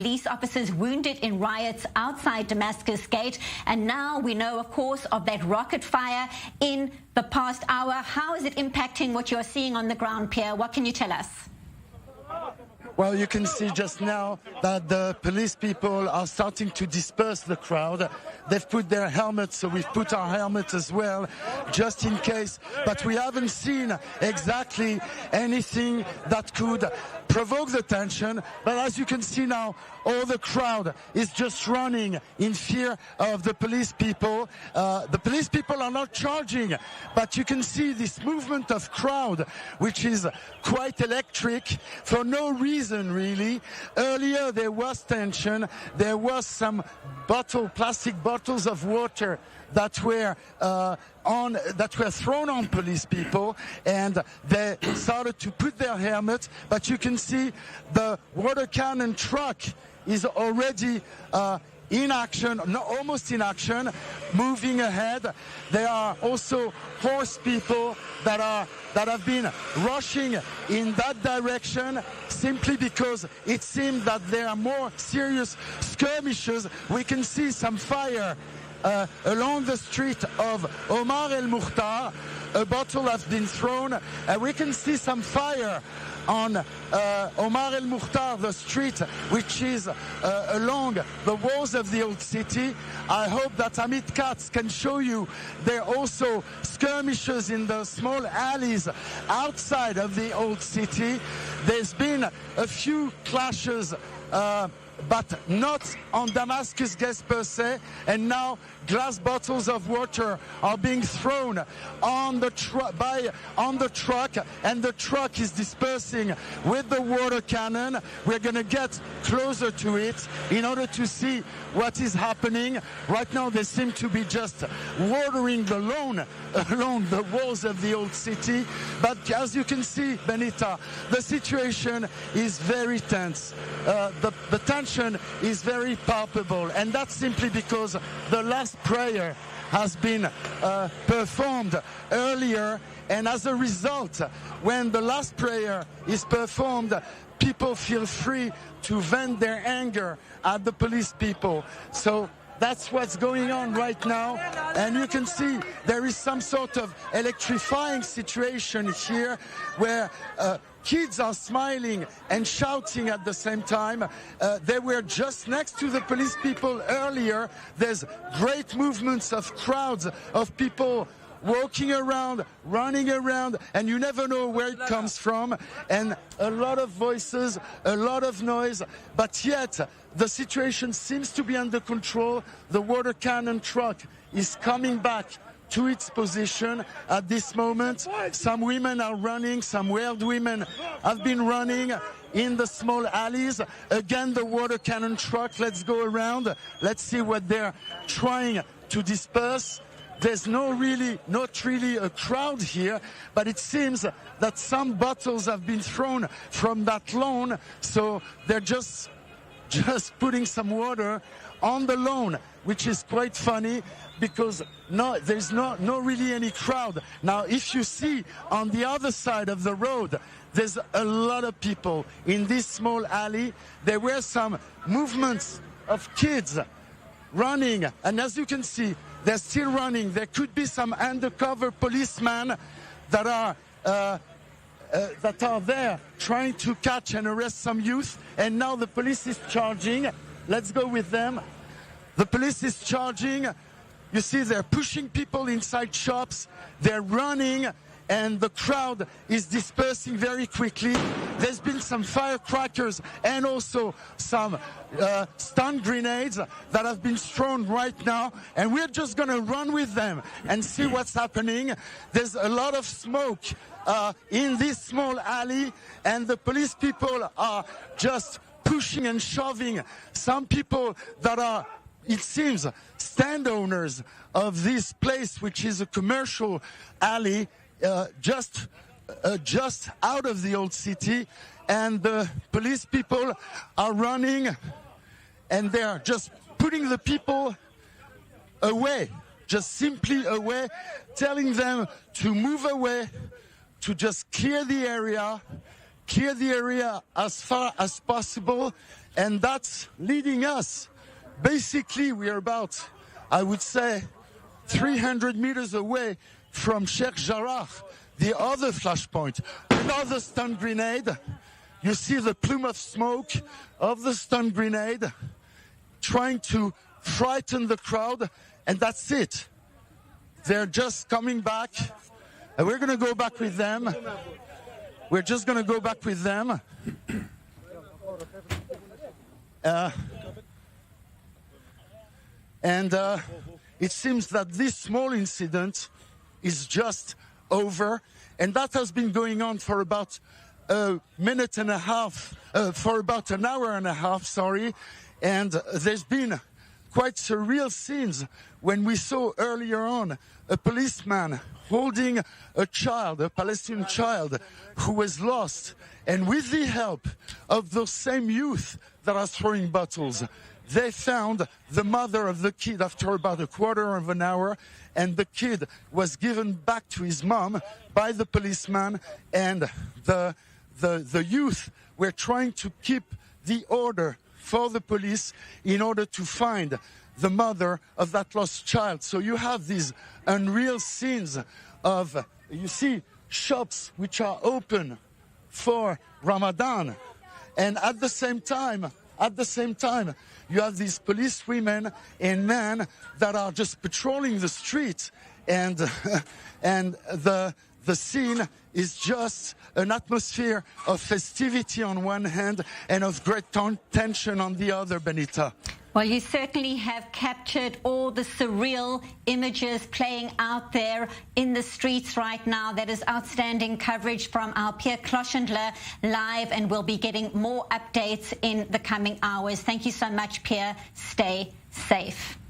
Police officers wounded in riots outside Damascus Gate, and now we know, of course, of that rocket fire in the past hour. How is it impacting what you're seeing on the ground, Pierre? What can you tell us? Well, you can see just now that the police people are starting to disperse the crowd. They've put their helmets, so we've put our helmets as well, just in case. But we haven't seen exactly anything that could provoke the tension. But as you can see now, all the crowd is just running in fear of the police people. The police people are not charging, but you can see this movement of crowd, which is quite electric for no reason really. Earlier there was tension. There was some plastic bottles of water that were thrown on police people, and they started to put their helmets. But you can see the water cannon truck is already in action, almost in action, moving ahead. There are also horse people that have been rushing in that direction, simply because it seems that there are more serious skirmishes. We can see some fire along the street of Omar El Mukhtar. A bottle has been thrown. We can see some fire on Omar El Mukhtar, the street which is along the walls of the old city. I hope that Amit Katz can show you there are also skirmishes in the small alleys outside of the old city. There's been a few clashes, but not on Damascus Gate per se, and now glass bottles of water are being thrown on the truck, and the truck is dispersing with the water cannon. We're going to get closer to it in order to see what is happening. Right now they seem to be just watering the lawn along the walls of the old city, but as you can see, Benita, the situation is very tense. The tension is very palpable, and that's simply because the last prayer has been performed earlier, and as a result, when the last prayer is performed, people feel free to vent their anger at the police people. So that's what's going on right now, and you can see there is some sort of electrifying situation here where kids are smiling and shouting at the same time. They were just next to the police people earlier. There's great movements of crowds of people walking around, running around, and you never know where it comes from, and a lot of voices, a lot of noise, but yet the situation seems to be under control. The water cannon truck is coming back to its position at this moment. Some women are running, some weird women have been running in the small alleys. Again, the water cannon truck, let's go around, let's see what they're trying to disperse. There's not really a crowd here, but it seems that some bottles have been thrown from that lawn, so they're just putting some water on the lawn, which is quite funny because there's not really any crowd. Now, if you see on the other side of the road, there's a lot of people in this small alley. There were some movements of kids running, and as you can see, they're still running. There could be some undercover policemen that are there trying to catch and arrest some youth, and now the police is charging. Let's go with them. The police is charging. You see, they're pushing people inside shops. They're running, and the crowd is dispersing very quickly. There's been some firecrackers and also some stun grenades that have been thrown right now, and we're just going to run with them and see what's happening. There's a lot of smoke in this small alley, and the police people are just pushing and shoving some people that are, it seems, stand owners of this place, which is a commercial alley just out of the old city, and the police people are running, and they're just putting the people away, just simply away, telling them to move away, to just clear the area as far as possible, And that's leading us. Basically, we are about, I would say, 300 meters away from Sheikh Jarrah, the other flashpoint. Another stun grenade. You see the plume of smoke of the stun grenade trying to frighten the crowd, and that's it. They're just coming back. And we're going to go back with them. We're just going to go back with them. It seems that this small incident is just over, and that has been going on for about a minute and a half, for about an hour and a half, sorry. And there's been quite surreal scenes when we saw earlier on a policeman holding a child, a Palestinian child, who was lost. And with the help of those same youth that are throwing bottles, they found the mother of the kid after about a quarter of an hour, and the kid was given back to his mom by the policeman, and the youth were trying to keep the order for the police in order to find the mother of that lost child. So you have these unreal scenes of, you see, shops which are open for Ramadan, and at the same time, you have these police women and men that are just patrolling the streets, and the scene is just an atmosphere of festivity on one hand and of great tension on the other, Benita. Well, you certainly have captured all the surreal images playing out there in the streets right now. That is outstanding coverage from our Pierre Clochendler live, and we'll be getting more updates in the coming hours. Thank you so much, Pierre. Stay safe.